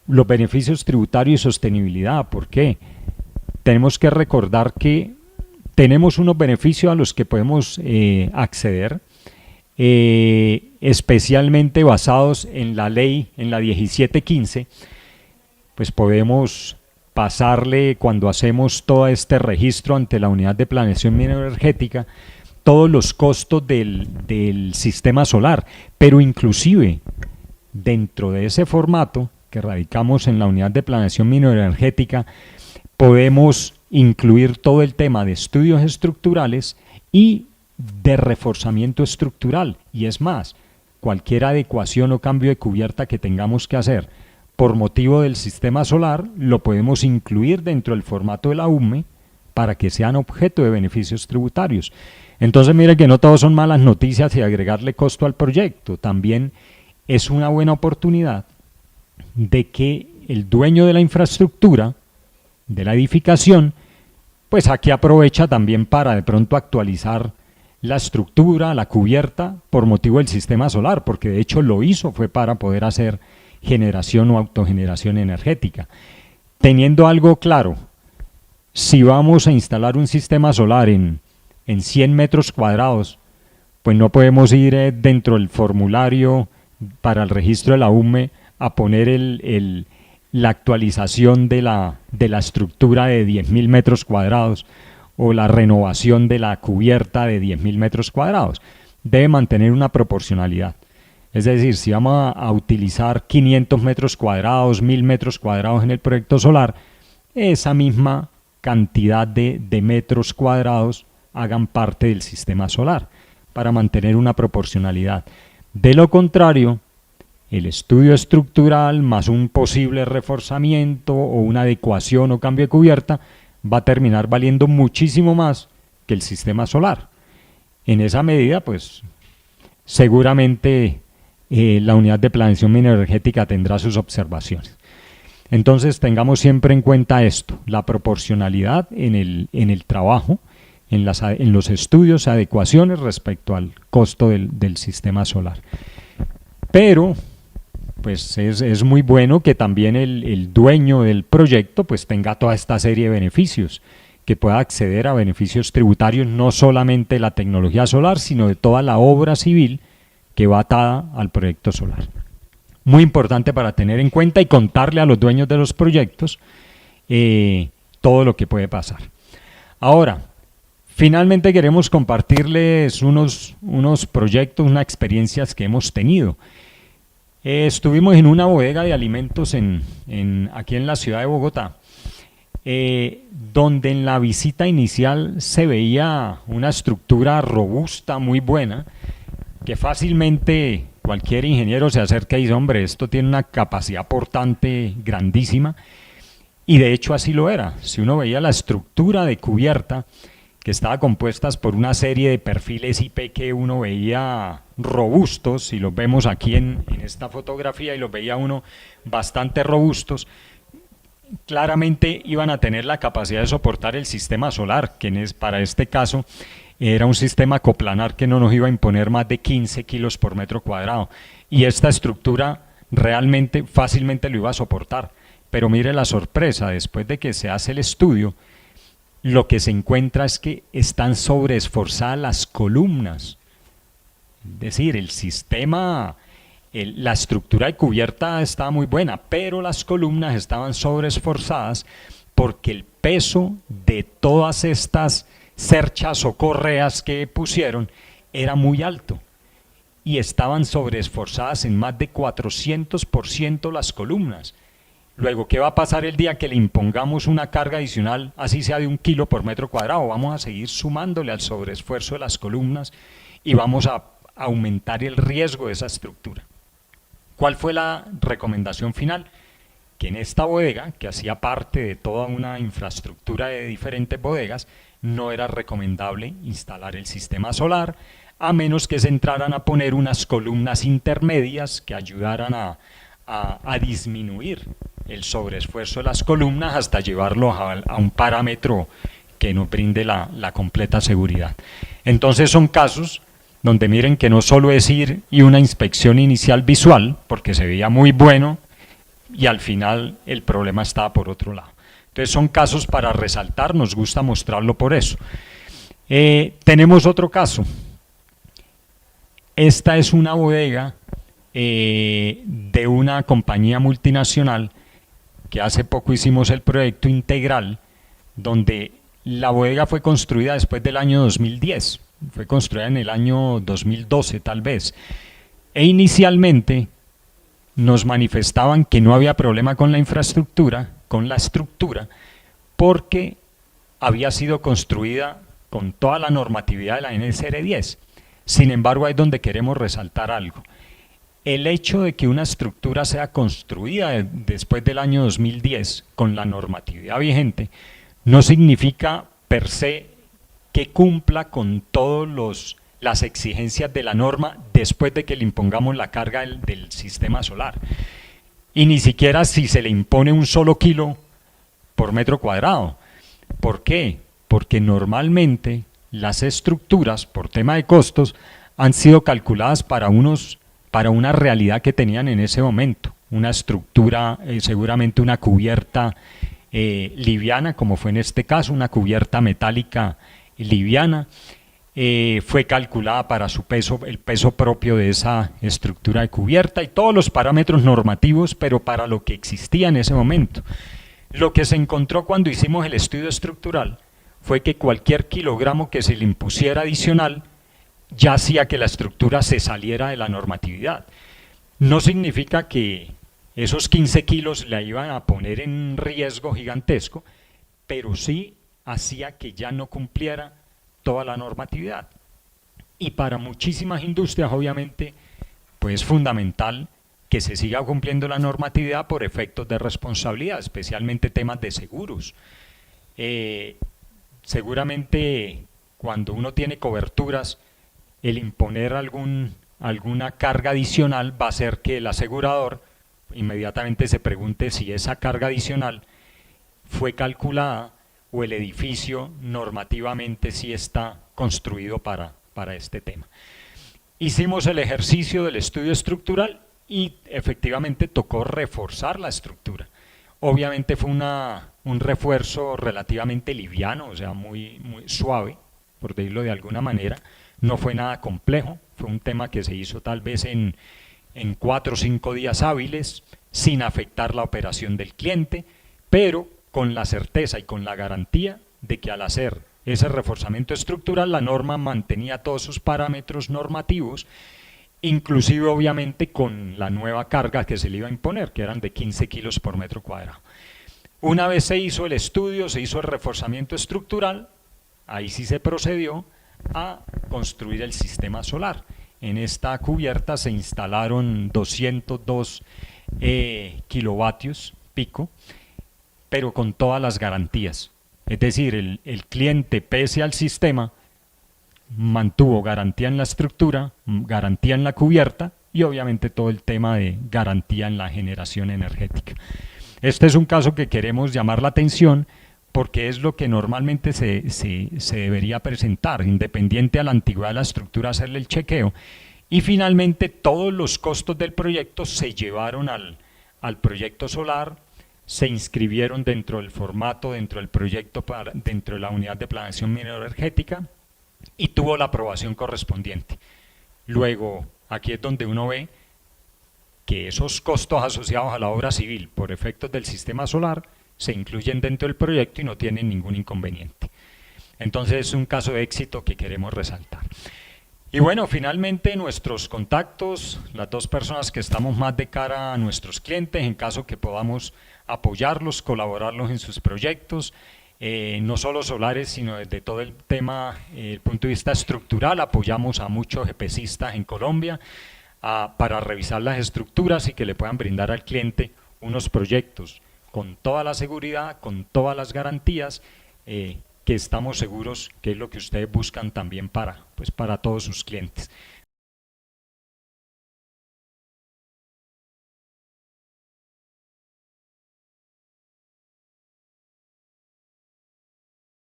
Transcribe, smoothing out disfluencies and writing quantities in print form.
los beneficios tributarios y sostenibilidad. ¿Por qué? Tenemos que recordar que tenemos unos beneficios a los que podemos acceder, especialmente basados en la ley, en la 1715, pues podemos pasarle, cuando hacemos todo este registro ante la Unidad de Planeación Mineroenergética, todos los costos del sistema solar, pero inclusive dentro de ese formato que radicamos en la Unidad de Planeación Mineroenergética, podemos incluir todo el tema de estudios estructurales y de reforzamiento estructural. Y es más, cualquier adecuación o cambio de cubierta que tengamos que hacer por motivo del sistema solar, lo podemos incluir dentro del formato de la UME para que sean objeto de beneficios tributarios. Entonces mire que no todos son malas noticias y agregarle costo al proyecto. También es una buena oportunidad de que el dueño de la infraestructura, de la edificación, pues aquí aprovecha también para de pronto actualizar la estructura, la cubierta, por motivo del sistema solar, porque de hecho lo hizo, fue para poder hacer generación o autogeneración energética. Teniendo algo claro, si vamos a instalar un sistema solar en 100 metros cuadrados, pues no podemos ir dentro del formulario para el registro de la UME a poner la actualización de la estructura de 10.000 metros cuadrados o la renovación de la cubierta de 10.000 metros cuadrados. Debe mantener una proporcionalidad. Es decir, si vamos a utilizar 500 metros cuadrados, 1.000 metros cuadrados en el proyecto solar, esa misma cantidad de metros cuadrados hagan parte del sistema solar para mantener una proporcionalidad. De lo contrario, el estudio estructural más un posible reforzamiento o una adecuación o cambio de cubierta va a terminar valiendo muchísimo más que el sistema solar. En esa medida, pues, seguramente la Unidad de Planeación Mineroenergética tendrá sus observaciones. Entonces, tengamos siempre en cuenta esto, la proporcionalidad en el trabajo, en los estudios, adecuaciones respecto al costo del sistema solar. Pero pues es muy bueno que también el dueño del proyecto pues tenga toda esta serie de beneficios, que pueda acceder a beneficios tributarios, no solamente de la tecnología solar, sino de toda la obra civil que va atada al proyecto solar. Muy importante para tener en cuenta y contarle a los dueños de los proyectos todo lo que puede pasar. Ahora, finalmente queremos compartirles unos proyectos, unas experiencias que hemos tenido. Estuvimos en una bodega de alimentos aquí en la ciudad de Bogotá, donde en la visita inicial se veía una estructura robusta, muy buena, que fácilmente cualquier ingeniero se acerca y dice, hombre, esto tiene una capacidad portante grandísima, y de hecho así lo era. Si uno veía la estructura de cubierta, que estaba compuesta por una serie de perfiles IP que uno veía robustos, y los vemos aquí en esta fotografía, y los veía uno bastante robustos, claramente iban a tener la capacidad de soportar el sistema solar, que para este caso era un sistema coplanar que no nos iba a imponer más de 15 kilos por metro cuadrado, y esta estructura realmente fácilmente lo iba a soportar. Pero mire la sorpresa, después de que se hace el estudio, lo que se encuentra es que están sobreesforzadas las columnas. Es decir, el sistema, la estructura de cubierta estaba muy buena, pero las columnas estaban sobreesforzadas porque el peso de todas estas cerchas o correas que pusieron era muy alto y estaban sobreesforzadas en más de 400% las columnas. Luego, ¿qué va a pasar el día que le impongamos una carga adicional, así sea de 1 kilo por metro cuadrado? Vamos a seguir sumándole al sobreesfuerzo de las columnas y vamos a aumentar el riesgo de esa estructura. ¿Cuál fue la recomendación final? Que en esta bodega, que hacía parte de toda una infraestructura de diferentes bodegas, no era recomendable instalar el sistema solar, a menos que se entraran a poner unas columnas intermedias que ayudaran a disminuir el sobreesfuerzo de las columnas hasta llevarlo a un parámetro que nos brinde la completa seguridad. Entonces son casos donde miren que no solo es ir y una inspección inicial visual, porque se veía muy bueno, y al final el problema estaba por otro lado. Entonces son casos para resaltar, nos gusta mostrarlo por eso. Tenemos otro caso. Esta es una bodega de una compañía multinacional que hace poco hicimos el proyecto integral, donde la bodega fue construida después del año 2010, fue construida en el año 2012 tal vez, e inicialmente nos manifestaban que no había problema con la infraestructura, con la estructura, porque había sido construida con toda la normatividad de la NSR 10. Sin embargo, ahí es donde queremos resaltar algo. El hecho de que una estructura sea construida después del año 2010 con la normatividad vigente no significa per se que cumpla con todas las exigencias de la norma después de que le impongamos la carga del sistema solar. Y ni siquiera si se le impone un solo kilo por metro cuadrado. ¿Por qué? Porque normalmente las estructuras, por tema de costos, han sido calculadas para una realidad que tenían en ese momento. Una estructura, seguramente una cubierta liviana, como fue en este caso, una cubierta metálica liviana, fue calculada para su peso, el peso propio de esa estructura de cubierta y todos los parámetros normativos, pero para lo que existía en ese momento. Lo que se encontró cuando hicimos el estudio estructural fue que cualquier kilogramo que se le impusiera adicional ya hacía que la estructura se saliera de la normatividad. No significa que esos 15 kilos la iban a poner en riesgo gigantesco, pero sí hacía que ya no cumpliera toda la normatividad. Y para muchísimas industrias, obviamente, pues es fundamental que se siga cumpliendo la normatividad por efectos de responsabilidad, especialmente temas de seguros. Seguramente cuando uno tiene coberturas, el imponer alguna carga adicional va a hacer que el asegurador inmediatamente se pregunte si esa carga adicional fue calculada o el edificio normativamente sí está construido para este tema. Hicimos el ejercicio del estudio estructural y efectivamente tocó reforzar la estructura. Obviamente fue un refuerzo relativamente liviano, o sea, muy suave, por decirlo de alguna manera. No fue nada complejo, fue un tema que se hizo tal vez en 4 o 5 días hábiles, sin afectar la operación del cliente, pero con la certeza y con la garantía de que al hacer ese reforzamiento estructural la norma mantenía todos sus parámetros normativos, inclusive obviamente con la nueva carga que se le iba a imponer, que eran de 15 kilos por metro cuadrado. Una vez se hizo el estudio, se hizo el reforzamiento estructural, ahí sí se procedió a construir el sistema solar. En esta cubierta se instalaron 202 kilovatios pico, pero con todas las garantías. Es decir, el cliente, pese al sistema, mantuvo garantía en la estructura, garantía en la cubierta y obviamente todo el tema de garantía en la generación energética. Este es un caso que queremos llamar la atención porque es lo que normalmente se debería presentar, independiente a la antigüedad de la estructura, hacerle el chequeo. Y finalmente todos los costos del proyecto se llevaron al proyecto solar, se inscribieron dentro del formato, dentro del proyecto, dentro de la unidad de planeación mineroenergética y tuvo la aprobación correspondiente. Luego, aquí es donde uno ve que esos costos asociados a la obra civil por efectos del sistema solar se incluyen dentro del proyecto y no tienen ningún inconveniente. Entonces es un caso de éxito que queremos resaltar. Y bueno, finalmente nuestros contactos, las dos personas que estamos más de cara a nuestros clientes, en caso que podamos apoyarlos, colaborarlos en sus proyectos, no solo solares, sino desde todo el tema, el punto de vista estructural, apoyamos a muchos EPCistas en Colombia para revisar las estructuras y que le puedan brindar al cliente unos proyectos con toda la seguridad, con todas las garantías, que estamos seguros que es lo que ustedes buscan también para todos sus clientes.